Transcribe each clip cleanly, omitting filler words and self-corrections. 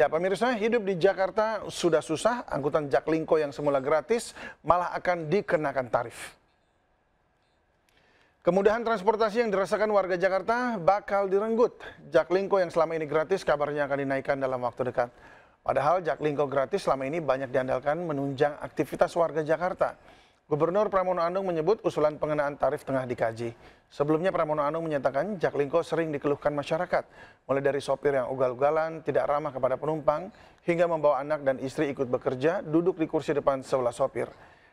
Ya pemirsa, hidup di Jakarta sudah susah, angkutan Jaklingko yang semula gratis malah akan dikenakan tarif. Kemudahan transportasi yang dirasakan warga Jakarta bakal direnggut. Jaklingko yang selama ini gratis kabarnya akan dinaikkan dalam waktu dekat. Padahal Jaklingko gratis selama ini banyak diandalkan menunjang aktivitas warga Jakarta. Gubernur Pramono Anung menyebut usulan pengenaan tarif tengah dikaji. Sebelumnya Pramono Anung menyatakan Jaklingko sering dikeluhkan masyarakat, mulai dari sopir yang ugal-ugalan, tidak ramah kepada penumpang, hingga membawa anak dan istri ikut bekerja, duduk di kursi depan sebelah sopir.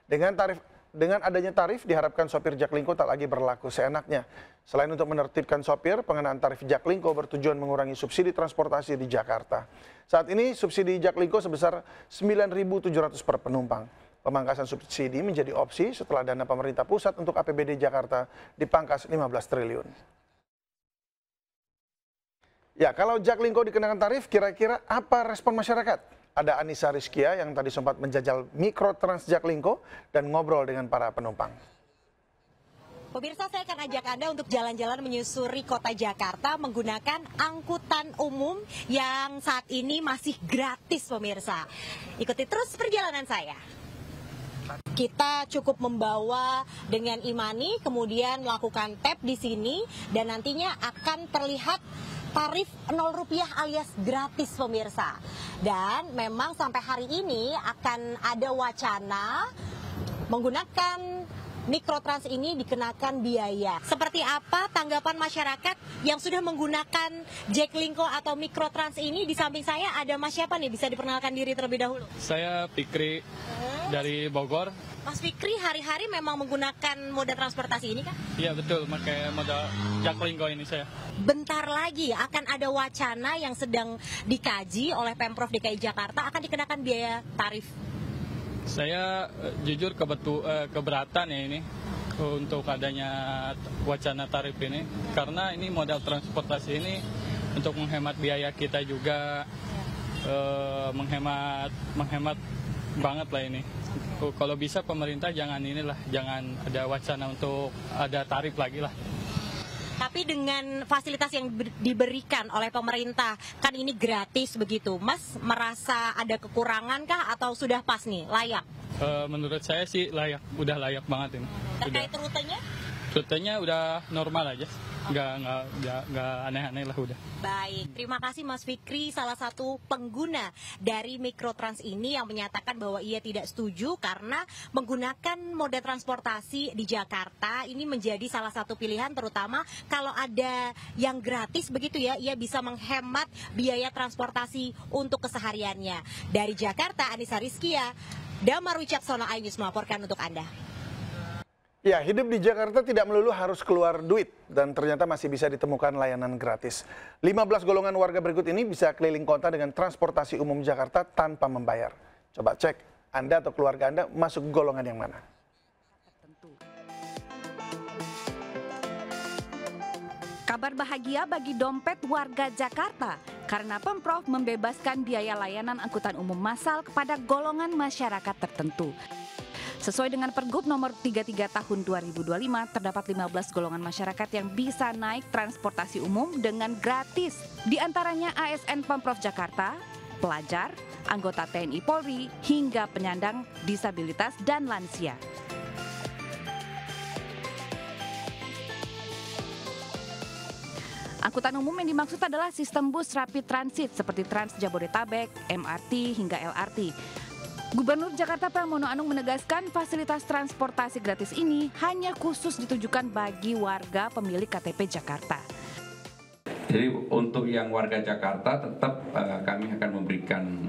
Dengan adanya tarif, diharapkan sopir Jaklingko tak lagi berlaku seenaknya. Selain untuk menertibkan sopir, pengenaan tarif Jaklingko bertujuan mengurangi subsidi transportasi di Jakarta. Saat ini subsidi Jaklingko sebesar 9.700 per penumpang. Pemangkasan subsidi menjadi opsi setelah dana pemerintah pusat untuk APBD Jakarta dipangkas 15 triliun. Ya, kalau Jaklingko dikenakan tarif, kira-kira apa respon masyarakat? Ada Anissa Rizkia yang tadi sempat menjajal Mikrotrans Jaklingko dan ngobrol dengan para penumpang. Pemirsa, saya akan ajak Anda untuk jalan-jalan menyusuri kota Jakarta menggunakan angkutan umum yang saat ini masih gratis, pemirsa. Ikuti terus perjalanan saya. Kita cukup membawa dengan e-money, kemudian melakukan tap di sini, dan nantinya akan terlihat tarif Rp0 alias gratis, pemirsa. Dan memang sampai hari ini akan ada wacana menggunakan Mikrotrans ini dikenakan biaya. Seperti apa tanggapan masyarakat yang sudah menggunakan Jaklingko atau Mikrotrans ini? Di samping saya ada Mas siapa nih? Bisa diperkenalkan diri terlebih dahulu. Saya Fikri dari Bogor. Mas Fikri hari-hari memang menggunakan moda transportasi ini kan? Iya betul, pakai moda Jaklingko ini saya. Bentar lagi akan ada wacana yang sedang dikaji oleh Pemprov DKI Jakarta akan dikenakan biaya tarif. Saya jujur keberatan ya ini untuk adanya wacana tarif ini, karena ini modal transportasi ini untuk menghemat biaya kita juga, menghemat banget lah ini. Kalau bisa pemerintah jangan ada wacana untuk ada tarif lagi lah. Tapi dengan fasilitas yang diberikan oleh pemerintah, kan ini gratis begitu. Mas merasa ada kekurangan kah atau sudah pas nih, layak? Menurut saya sih layak, udah layak banget ini. Terkait rutenya? Rutenya udah normal aja, nggak aneh-aneh lah udah. Baik, terima kasih Mas Fikri, salah satu pengguna dari Mikrotrans ini yang menyatakan bahwa ia tidak setuju karena menggunakan moda transportasi di Jakarta ini menjadi salah satu pilihan, terutama kalau ada yang gratis begitu ya, ia bisa menghemat biaya transportasi untuk kesehariannya. Dari Jakarta, Anissa Rizkia, Damar Wicaksono iNews melaporkan untuk Anda. Ya, hidup di Jakarta tidak melulu harus keluar duit dan ternyata masih bisa ditemukan layanan gratis. 15 golongan warga berikut ini bisa keliling kota dengan transportasi umum Jakarta tanpa membayar. Coba cek, Anda atau keluarga Anda masuk golongan yang mana? Kabar bahagia bagi dompet warga Jakarta karena Pemprov membebaskan biaya layanan angkutan umum massal kepada golongan masyarakat tertentu. Sesuai dengan Pergub nomor 33 tahun 2025, terdapat 15 golongan masyarakat yang bisa naik transportasi umum dengan gratis. Di antaranya ASN Pemprov Jakarta, pelajar, anggota TNI Polri, hingga penyandang disabilitas dan lansia. Angkutan umum yang dimaksud adalah sistem bus rapid transit seperti Trans Jabodetabek, MRT, hingga LRT. Gubernur Jakarta Pramono Anung menegaskan fasilitas transportasi gratis ini hanya khusus ditujukan bagi warga pemilik KTP Jakarta. Jadi untuk yang warga Jakarta tetap kami akan memberikan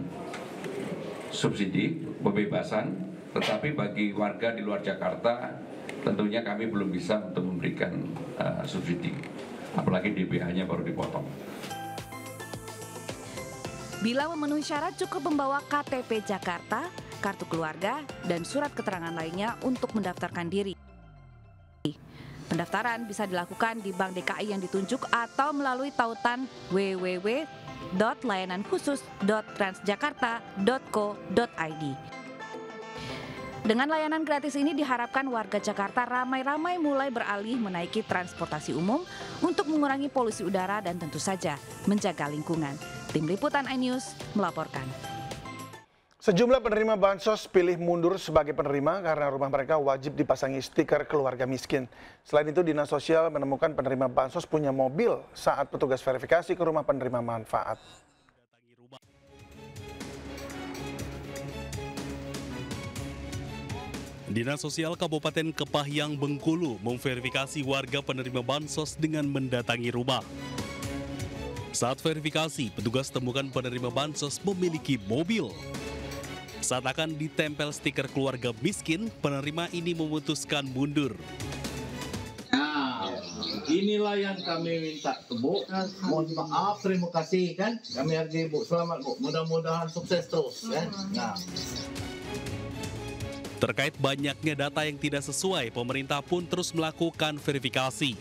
subsidi, pembebasan, tetapi bagi warga di luar Jakarta tentunya kami belum bisa untuk memberikan subsidi, apalagi DPH-nya baru dipotong. Bila memenuhi syarat cukup membawa KTP Jakarta, kartu keluarga, dan surat keterangan lainnya untuk mendaftarkan diri. Pendaftaran bisa dilakukan di Bank DKI yang ditunjuk atau melalui tautan www.layananKhusus.transjakarta.co.id. Dengan layanan gratis ini diharapkan warga Jakarta ramai-ramai mulai beralih menaiki transportasi umum untuk mengurangi polusi udara dan tentu saja menjaga lingkungan. Tim Liputan iNews melaporkan. Sejumlah penerima bansos pilih mundur sebagai penerima karena rumah mereka wajib dipasangi stiker keluarga miskin. Selain itu, Dinas Sosial menemukan penerima bansos punya mobil saat petugas verifikasi ke rumah penerima manfaat. Dinas Sosial Kabupaten Kepahyang, Bengkulu memverifikasi warga penerima bansos dengan mendatangi rumah. Saat verifikasi, petugas temukan penerima bansos memiliki mobil. Saat akan ditempel stiker keluarga miskin, penerima ini memutuskan mundur. Nah, inilah yang kami minta ke Bu. Mohon maaf, terima kasih kan. Kami hargai Bu, selamat Bu. Mudah-mudahan sukses terus kan. Nah. Terkait banyaknya data yang tidak sesuai, pemerintah pun terus melakukan verifikasi.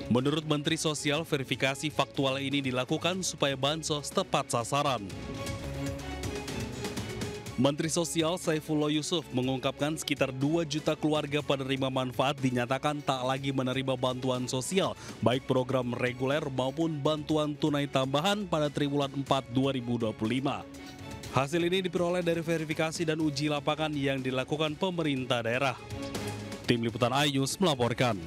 Menurut Menteri Sosial, verifikasi faktual ini dilakukan supaya bansos tepat sasaran. Menteri Sosial Saifullah Yusuf mengungkapkan sekitar 2 juta keluarga penerima manfaat dinyatakan tak lagi menerima bantuan sosial, baik program reguler maupun bantuan tunai tambahan pada triwulan 4 2025. Hasil ini diperoleh dari verifikasi dan uji lapangan yang dilakukan pemerintah daerah. Tim Liputan iNews melaporkan.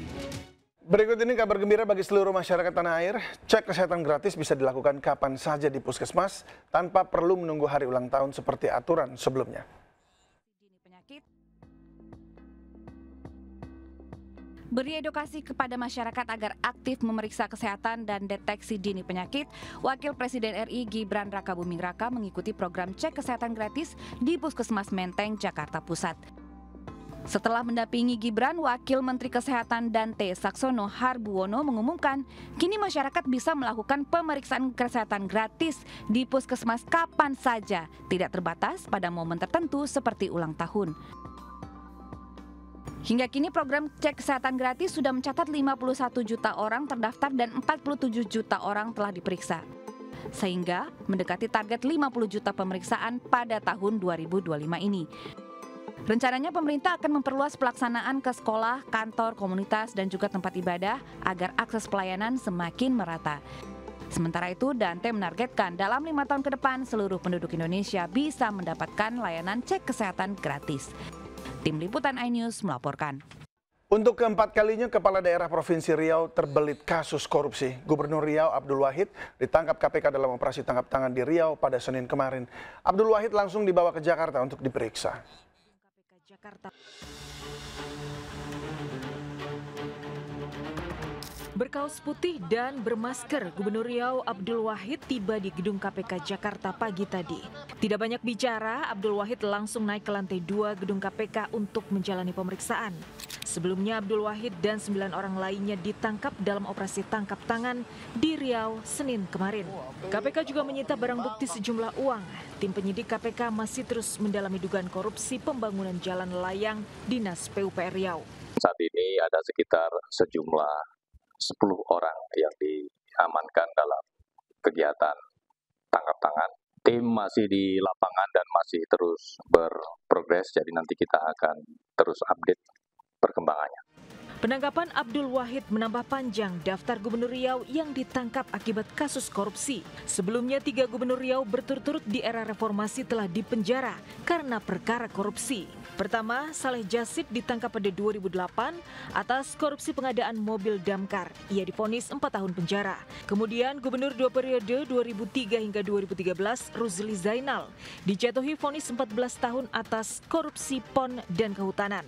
Berikut ini kabar gembira bagi seluruh masyarakat tanah air. Cek kesehatan gratis bisa dilakukan kapan saja di puskesmas tanpa perlu menunggu hari ulang tahun seperti aturan sebelumnya. Beri edukasi kepada masyarakat agar aktif memeriksa kesehatan dan deteksi dini penyakit, Wakil Presiden RI Gibran Rakabuming Raka mengikuti program cek kesehatan gratis di Puskesmas Menteng, Jakarta Pusat. Setelah mendampingi Gibran, Wakil Menteri Kesehatan Dante Saxono Harbuwono mengumumkan, kini masyarakat bisa melakukan pemeriksaan kesehatan gratis di Puskesmas kapan saja, tidak terbatas pada momen tertentu seperti ulang tahun. Hingga kini program cek kesehatan gratis sudah mencatat 51 juta orang terdaftar dan 47 juta orang telah diperiksa. Sehingga mendekati target 50 juta pemeriksaan pada tahun 2025 ini. Rencananya pemerintah akan memperluas pelaksanaan ke sekolah, kantor, komunitas, dan juga tempat ibadah agar akses pelayanan semakin merata. Sementara itu, Dante menargetkan dalam 5 tahun ke depan seluruh penduduk Indonesia bisa mendapatkan layanan cek kesehatan gratis. Tim Liputan iNews melaporkan. Untuk keempat kalinya, Kepala Daerah Provinsi Riau terbelit kasus korupsi. Gubernur Riau Abdul Wahid ditangkap KPK dalam operasi tangkap tangan di Riau pada Senin kemarin. Abdul Wahid langsung dibawa ke Jakarta untuk diperiksa. Berkaos putih dan bermasker, Gubernur Riau Abdul Wahid tiba di gedung KPK Jakarta pagi tadi. Tidak banyak bicara, Abdul Wahid langsung naik ke lantai 2 gedung KPK untuk menjalani pemeriksaan. Sebelumnya Abdul Wahid dan 9 orang lainnya ditangkap dalam operasi tangkap tangan di Riau Senin kemarin. KPK juga menyita barang bukti sejumlah uang. Tim penyidik KPK masih terus mendalami dugaan korupsi pembangunan jalan layang Dinas PUPR Riau. Saat ini ada sekitar sejumlah 10 orang yang diamankan dalam kegiatan tangkap tangan. Tim masih di lapangan dan masih terus berprogres, jadi nanti kita akan terus update perkembangannya. Penangkapan Abdul Wahid menambah panjang daftar Gubernur Riau yang ditangkap akibat kasus korupsi. Sebelumnya 3 Gubernur Riau berturut-turut di era reformasi telah dipenjara karena perkara korupsi. Pertama, Saleh Jasid ditangkap pada 2008 atas korupsi pengadaan mobil damkar. Ia divonis 4 tahun penjara. Kemudian Gubernur 2 periode 2003 hingga 2013, Ruzli Zainal, dijatuhi vonis 14 tahun atas korupsi PON dan kehutanan.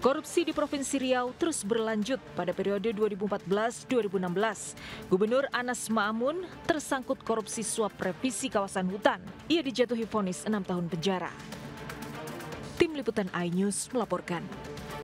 Korupsi di Provinsi Riau terus berlanjut pada periode 2014-2016. Gubernur Anas Ma'amun tersangkut korupsi suap revisi kawasan hutan. Ia dijatuhi vonis 6 tahun penjara. Tim Liputan iNews melaporkan.